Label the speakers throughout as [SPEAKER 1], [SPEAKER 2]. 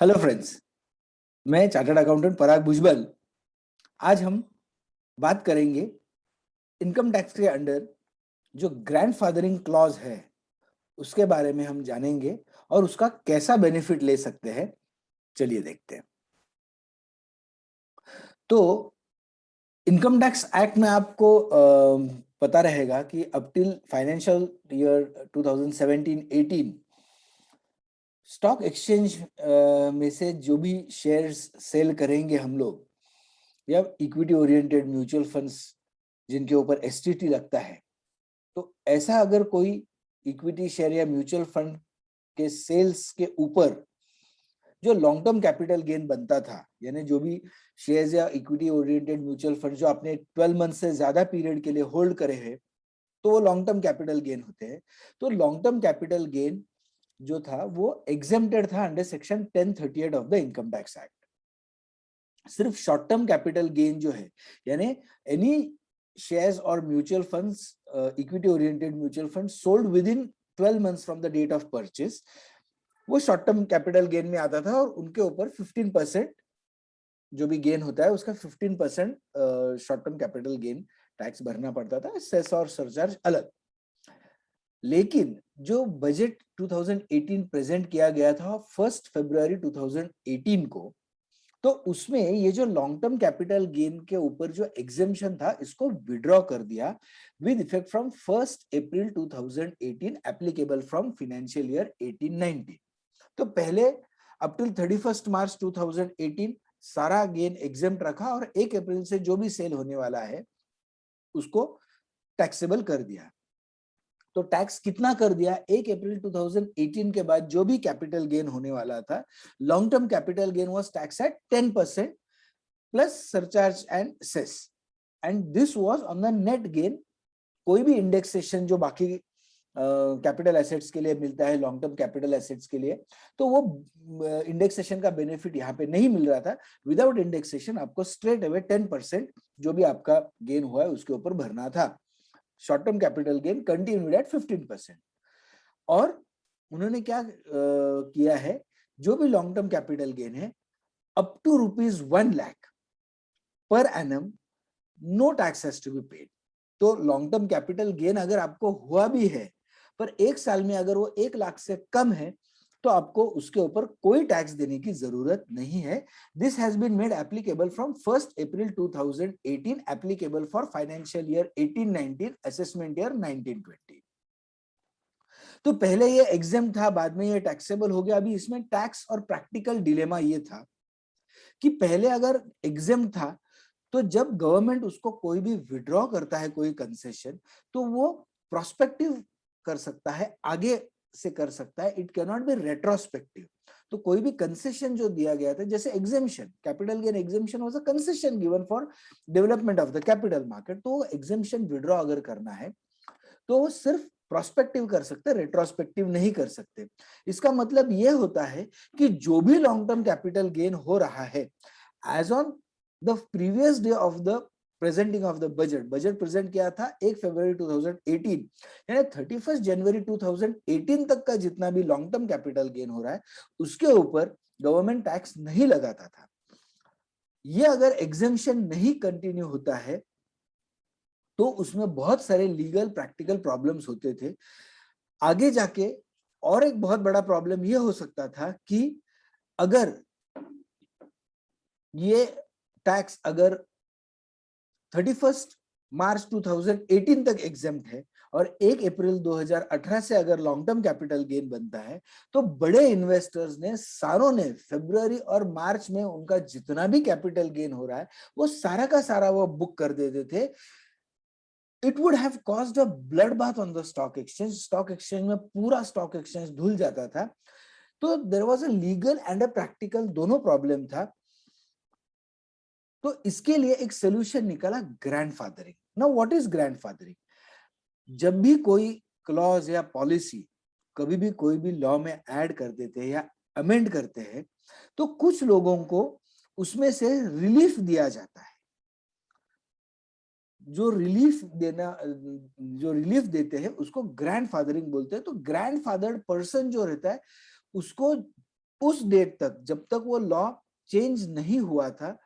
[SPEAKER 1] Hello friends, मैं chartered accountant पराग भुजबल। आज हम बात करेंगे इनकम टैक्स के अंडर जो ग्रैंडफादरिंग क्लॉज है उसके बारे में हम जानेंगे और उसका कैसा बेनिफिट ले सकते हैं। चलिए देखते हैं। तो इनकम टैक्स एक्ट में आपको पता रहेगा कि up till financial year 2017-18 stock exchange में से जो भी शेयर्स सेल करेंगे हम लोग या इक्विटी ओरिएंटेड म्यूचुअल फंड्स जिनके ऊपर एसटीटी लगता है, तो ऐसा अगर कोई इक्विटी शेयर या म्यूचुअल फंड के सेल्स के ऊपर जो लॉन्ग टर्म कैपिटल गेन बनता था, यानी जो भी शेयर्स या इक्विटी ओरिएंटेड म्यूचुअल फंड जो आपने 12 मंथ से ज्यादा पीरियड के लिए होल्ड करे हैं, तो वो लॉन्ग टर्म कैपिटल गेन होते हैं। तो लॉन्ग टर्म कैपिटल गेन जो था वो एग्जेम्प्टेड था under section 1038 of the income tax act. सिर्फ शॉर्ट टर्म कैपिटल गेन जो है, यानी एनी शेयर्स और mutual funds, equity oriented mutual fund sold within 12 months from the date of purchase, वो शॉर्ट टर्म कैपिटल गेन में आता था और उनके ऊपर 15% जो भी गेन होता है उसका 15% short term capital gain tax भरना पड़ता था, सेस और सरचार्ज अलग। लेकिन जो बजट 2018 प्रेजेंट किया गया था 1 फरवरी 2018 को, तो उसमें ये जो लॉन्ग टर्म कैपिटल गेन के ऊपर जो एग्जेम्पशन था इसको विड्रॉ कर दिया with effect from 1 April 2018, applicable from financial year 18-19। तो पहले अप टिल 31 मार्च 2018 सारा गेन एग्जेम्प्ट रखा और 1 अप्रैल से जो भी सेल होने वाला है उसको टैक्सेबल कर दिया। तो टैक्स कितना कर दिया? 1 अप्रैल 2018 के बाद जो भी कैपिटल गेन होने वाला था, long term capital gain was tax at 10% plus surcharge and cess, and this was on the net gain. कोई भी इंडेक्सेशन जो बाकी कैपिटल एसेट्स के लिए मिलता है, लॉन्ग टर्म कैपिटल एसेट्स के लिए, तो वो इंडेक्सेशन का बेनिफिट यहाँ पे नहीं मिल रहा था। विदाउट इंडेक्सेशन आपको स्ट्रेट अवे 10% जो भी आपका गेन हुआ है उसके ऊपर भरना था। Short term capital gain continued at 15%। और उन्होंने क्या किया है, जो भी लॉन्ग टर्म कैपिटल गेन है up to ₹1 lakh per annum, no tax has to be paid. तो लॉन्ग टर्म कैपिटल गेन अगर आपको हुआ भी है पर एक साल में अगर वो 1 लाख से कम है तो आपको उसके ऊपर कोई टैक्स देने की जरूरत नहीं है। This has been made applicable from 1 April 2018, applicable for financial year 18-19, assessment year 19-20। तो पहले ये एग्जेम्प्ट था, बाद में ये टैक्सेबल हो गया। अभी इसमें टैक्स और प्रैक्टिकल डिलेमा ये था कि पहले अगर एग्जेम्प्ट था तो जब गवर्नमेंट उसको कोई भी विड्रॉ करता है कोई कंसेशन, तो वो प्रोस्पेक्टिव कर सकता है, आगे से कर सकता है, it can not be retrospective. तो कोई भी कंसेशन जो दिया गया था, जैसे exemption, capital gain exemption was a concession given for development of the capital market, तो एग्जेम्पशन विड्रॉ अगर करना है तो वो सिर्फ प्रोस्पेक्टिव कर सकते, रेट्रोस्पेक्टिव नहीं कर सकते। इसका मतलब ये होता है कि जो भी लॉन्ग टर्म कैपिटल गेन हो रहा है as on the previous day of the presenting of the budget, budget present किया था 1 फरवरी 2018, यानी 31 जनवरी 2018 तक का जितना भी लॉन्ग टर्म कैपिटल गेन हो रहा है उसके ऊपर गवर्नमेंट टैक्स नहीं लगाता था। ये अगर एग्जेम्पशन नहीं कंटिन्यू होता है तो उसमें बहुत सारे लीगल प्रैक्टिकल प्रॉब्लम्स होते थे आगे जाके। और एक बहुत बड़ा प्रॉब्लम ये हो सकता था कि अगर ये टैक्स अगर 31 मार्च 2018 तक एग्जेम्प्ट है और 1 अप्रैल 2018 से अगर लॉन्ग टर्म कैपिटल गेन बनता है, तो बड़े इन्वेस्टर्स ने, सारों ने फरवरी और मार्च में उनका जितना भी कैपिटल गेन हो रहा है वो सारा का सारा वो बुक कर देते थे। It would have caused a bloodbath on the stock exchange. Stock exchange में पूरा स्टॉक एक्सचेंज धुल जाता था। तो there was a legal and a practical, दोनों प्रॉब्लम था। तो इसके लिए एक सोल्यूशन निकला, grandfathering. Now what is grandfathering? जब भी कोई क्लॉज या पॉलिसी कभी भी कोई भी लॉ में ऐड कर देते हैं या अमेंड करते हैं, तो कुछ लोगों को उसमें से रिलीफ दिया जाता है। जो रिलीफ देते हैं उसको ग्रैंडफादरिंग बोलते हैं। तो ग्रैंडफादर्ड पर्सन जो रहता है उसको उस डेट तक, जब तक वो लॉ चेंज नहीं हुआ था,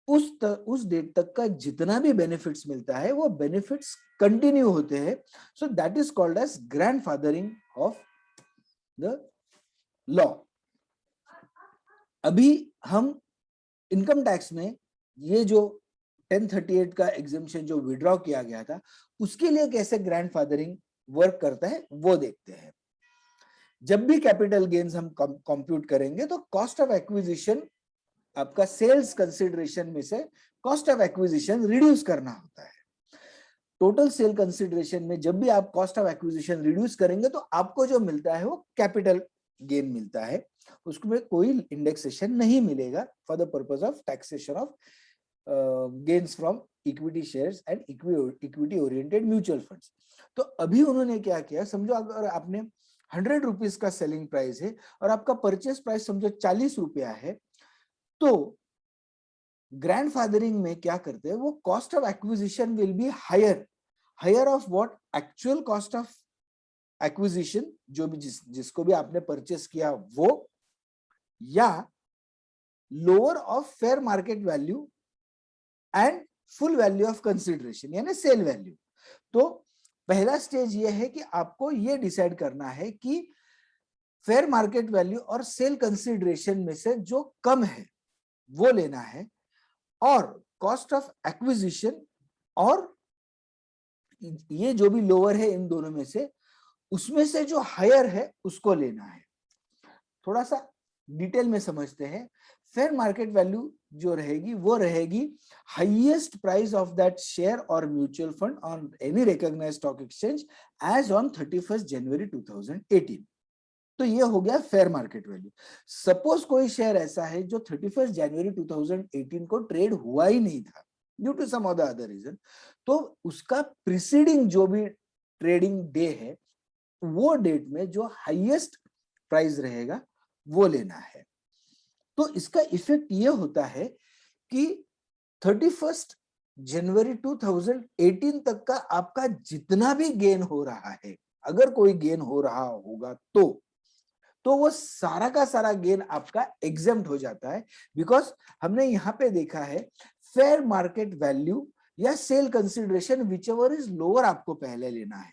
[SPEAKER 1] उस डेट तक का जितना भी बेनिफिट्स मिलता है वो बेनिफिट्स कंटिन्यू होते हैं. So that is called as grandfathering of the law. अभी हम इनकम टैक्स में ये जो 1038 का एग्जेम्पशन जो विड्रॉ किया गया था, उसके लिए कैसे ग्रैंडफादरिंग वर्क करता है वो देखते हैं. जब भी कैपिटल गेन्स हम कंप्यूट करेंगे तो कॉस्ट ऑफ एक्विजिशन आपका सेल्स कंसिडरेशन में से कॉस्ट ऑफ एक्विजिशन रिड्यूस करना होता है. टोटल सेल कंसिडरेशन में जब भी आप कॉस्ट ऑफ एक्विजिशन रिड्यूस करेंगे तो आपको जो मिलता है वो कैपिटल गेन मिलता है. उसमें कोई इंडेक्सेशन नहीं मिलेगा for the purpose of taxation of gains from equity shares and equity oriented mutual funds. तो अभी उन्होंने क्या किया, समझो अगर आपने 100 रुपीज का सेलिंग प्राइस है और आपका परचेस प्राइस समझो 40 रुपया है, तो ग्रैंडफादरिंग में क्या करते हैं, वो cost of acquisition will be higher of what actual cost of acquisition, जो भी जिसको भी आपने परचेस किया वो, या lower of fair market value and full value of consideration यानी सेल वैल्यू. तो पहला स्टेज ये है कि आपको ये डिसाइड करना है कि फेयर मार्केट वैल्यू और सेल कंसिडरेशन में से जो कम है वो लेना है, और कॉस्ट ऑफ एक्विजिशन और ये जो भी लोअर है इन दोनों में से, उसमें से जो हायर है उसको लेना है. थोड़ा सा डिटेल में समझते हैं. फेयर मार्केट वैल्यू जो रहेगी वो रहेगी highest price of that share और mutual fund on any recognised stock exchange as on 31 January 2018. तो ये हो गया फेयर मार्केट वैल्यू. सपोज कोई शेयर ऐसा है जो 31 जनवरी 2018 को ट्रेड हुआ ही नहीं था due to some other reason, तो उसका प्रीसीडिंग जो भी ट्रेडिंग डे है वो डेट में जो हाईएस्ट प्राइस रहेगा वो लेना है. तो इसका इफेक्ट ये होता है कि 31 जनवरी 2018 तक का आपका जितना भी गेन हो रहा है, अगर कोई गेन हो रहा होगा तो वो सारा का सारा गेन आपका एग्जेम्प्ट हो जाता है. बिकॉज हमने यहां पे देखा है फेयर मार्केट वैल्यू या sale consideration which ever is lower आपको पहले लेना है.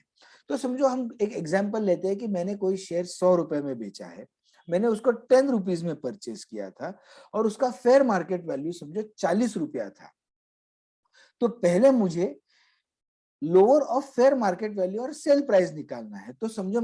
[SPEAKER 1] तो समझो हम एक एग्जांपल लेते हैं कि मैंने कोई शेयर 100 रुपए में बेचा है, मैंने उसको 10 रुपीज में परचेज किया था और उसका फेयर मार्केट वैल्यू समझो 40 रुपया था. तो पहले मुझे lower of fair market value और सेल प्राइस निकालना है. तो समझो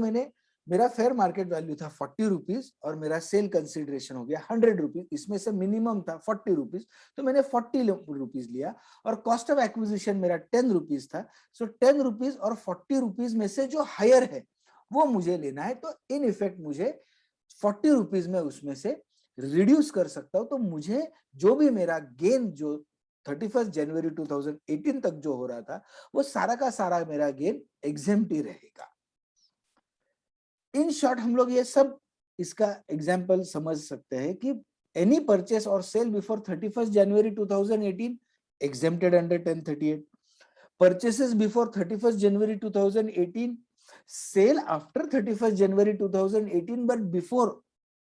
[SPEAKER 1] मेरा फेयर मार्केट वैल्यू था 40 रुपीज और मेरा सेल कंसिडरेशन हो गया 100 रुपीज, इसमें से मिनिमम था 40 रुपीज, तो मैंने 40 रुपीज लिया. और कॉस्ट ऑफ एक्विजिशन मेरा 10 रुपीज था. सो 10 रुपीज और 40 रुपीज में से जो हायर है वो मुझे लेना है. तो इन इफेक्ट मुझे 40 रुपीज में उसमें से रिड्यूस कर सकता हूं. तो मुझे जो भी मेरा गेन जो 31 जनवरी 2018 तक जो हो रहा था वो सारा का सारा मेरा गेन एग्जेम्प्ट ही रहेगा. इन शॉर्ट हम लोग ये सब इसका एग्जाम्पल समझ सकते हैं कि एनी परचेस और cell before 31 January 2018 exempted under 1038. Purchases before 31st January 2018, sale after 31st January 2018 but before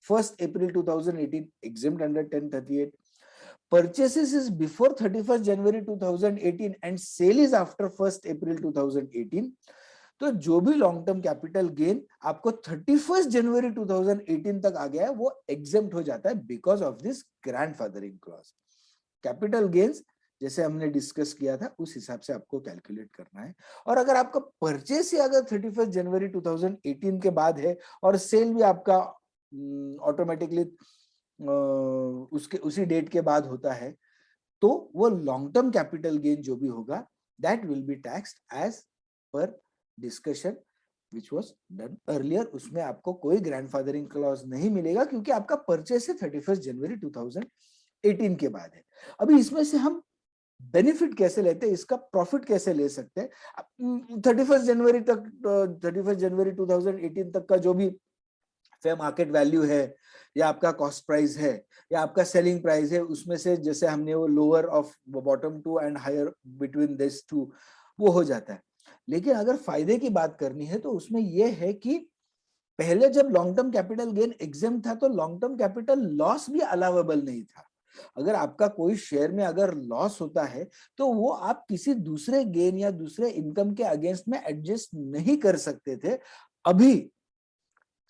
[SPEAKER 1] 1st April 2018 exempt under 1038. Purchases is before 31st January 2018 and sale is after 1st April 2018. तो जो भी long term capital gain आपको 31 January 2018 तक आ गया है वो exempt हो जाता है because of this grandfathering clause. Capital gains जैसे हमने डिस्कस किया था उस हिसाब से आपको कैलकुलेट करना है. और अगर आपका परचेस ही अगर 31 जनवरी 2018 के बाद है और सेल भी आपका ऑटोमेटिकली उसके उसी डेट के बाद होता है, तो वो लॉन्ग टर्म कैपिटल गेन जो भी होगा that will be taxed as per discussion which was done earlier. उसमें आपको कोई ग्रैंडफादरिंग क्लॉज नहीं मिलेगा क्योंकि आपका परचेस है 31 जनवरी 2018 के बाद है. अभी इसमें से हम बेनिफिट कैसे लेते हैं, इसका प्रॉफिट कैसे ले सकते हैं. 31 जनवरी तक 31 जनवरी 2018 तक का जो भी फेयर मार्केट वैल्यू है या आपका कॉस्ट प्राइस है या आपका सेलिंग प्राइस है, उसमें से जैसे हमने वो lower of bottom two and higher between this two वो हो जाता है. लेकिन अगर फायदे की बात करनी है तो उसमें यह है कि पहले जब long term capital gain exam था तो लॉन्ग टर्म कैपिटल लॉस भी अलाउेबल नहीं था। अगर आपका कोई शेयर में अगर लॉस होता है तो वो आप किसी दूसरे गेन या दूसरे इनकम के अगेंस्ट में एडजस्ट नहीं कर सकते थे। अभी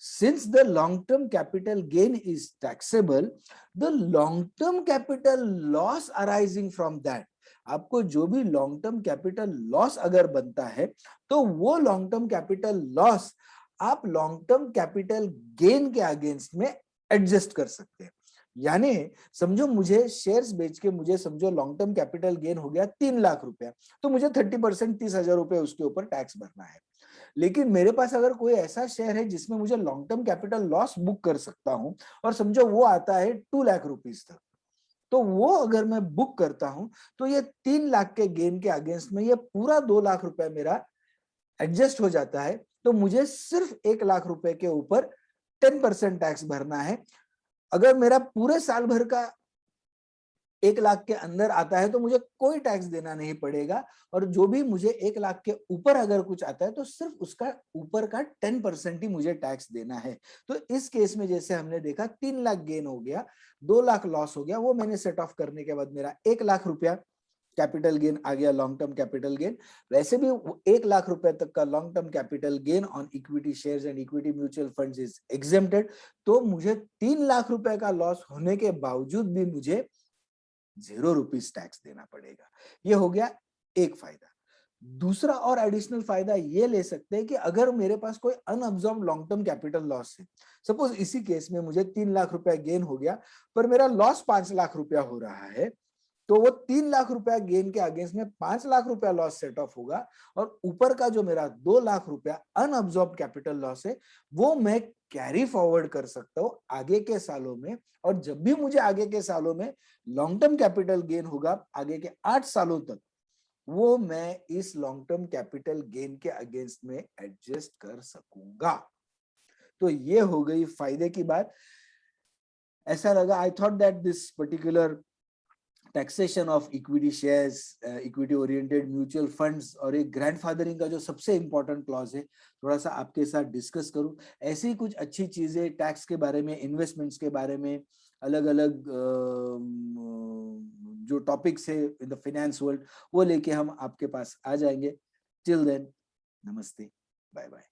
[SPEAKER 1] since the long term capital gain is taxable, the long term capital loss arising from that, आपको जो भी लॉन्ग टर्म कैपिटल लॉस अगर बनता है तो वो लॉन्ग टर्म कैपिटल लॉस आप लॉन्ग टर्म कैपिटल गेन के अगेंस्ट में एडजस्ट कर सकते हैं। यानी समझो मुझे शेयर्स बेच के मुझे समझो लॉन्ग टर्म कैपिटल गेन हो गया 3 लाख रुपया, तो मुझे 30% 30,000 रुपए उसके ऊपर टैक्स भरना है। लेकिन मेरे पास अगर कोई ऐसा शेयर है जिसमें मुझे long term capital loss book कर सकता हूं और समझो वो आता है 2 लाख रुपीज तक, तो वो अगर मैं बुक करता हूं तो ये 3 लाख के गेन के अगेंस्ट में ये पूरा 2 लाख रुपए मेरा एडजस्ट हो जाता है। तो मुझे सिर्फ 1 लाख रुपए के ऊपर 10% टैक्स भरना है। अगर मेरा पूरे साल भर का 1 लाख के अंदर आता है तो मुझे कोई टैक्स देना नहीं पड़ेगा, और जो भी मुझे 1 लाख के ऊपर अगर कुछ आता है तो सिर्फ उसका ऊपर का 10% ही मुझे टैक्स देना है। तो इस केस में जैसे हमने देखा 3 लाख गेन हो गया, 2 लाख लॉस हो गया, वो मैंने सेट ऑफ करने के बाद मेरा 1 लाख रुपया कैपिटल गेन आ गया, लॉन्ग टर्म कैपिटल गेन। वैसे भी 1 लाख रुपए तक का long term capital gain on equity shares and equity mutual funds is exempted. तो मुझे 3 लाख रुपए का लॉस होने के बावजूद भी मुझे 0 रुपीज टैक्स देना पड़ेगा। ये हो गया एक फायदा। दूसरा और एडिशनल फायदा ये ले सकते हैं कि अगर मेरे पास कोई अनअब्सॉर्ब लॉन्ग टर्म कैपिटल लॉस है, सपोज इसी केस में मुझे 3 लाख रुपया गेन हो गया पर मेरा लॉस 5 लाख रुपया हो रहा है, तो वो 3 लाख रुपया गेन के अगेंस्ट में 5 लाख रुपया लॉस सेट ऑफ होगा, और ऊपर का जो मेरा 2 लाख रुपया अनअब्सॉर्ब कैपिटल लॉस है वो मैं कैरी फॉरवर्ड कर सकता हूं आगे के सालों में। और जब भी मुझे आगे के सालों में लॉन्ग टर्म कैपिटल गेन होगा आगे के 8 सालों तक, वो मैं इस लॉन्ग टर्म कैपिटल गेन के अगेंस्ट में एडजस्ट कर सकूंगा। तो ये हो गई फायदे की बात। ऐसा लगा, I thought that this particular taxation of equity shares, equity oriented mutual funds और एक ग्रैंडफादरिंग का जो सबसे इंपॉर्टेंट क्लॉज है, थोड़ा सा आपके साथ डिस्कस करूं। ऐसी ही कुछ अच्छी चीजें टैक्स के बारे में, इन्वेस्टमेंट्स के बारे में, अलग अलग जो टॉपिक्स है इन द फाइनेंस वर्ल्ड, वो लेके हम आपके पास आ जाएंगे। टिल देन, नमस्ते, बाय बाय।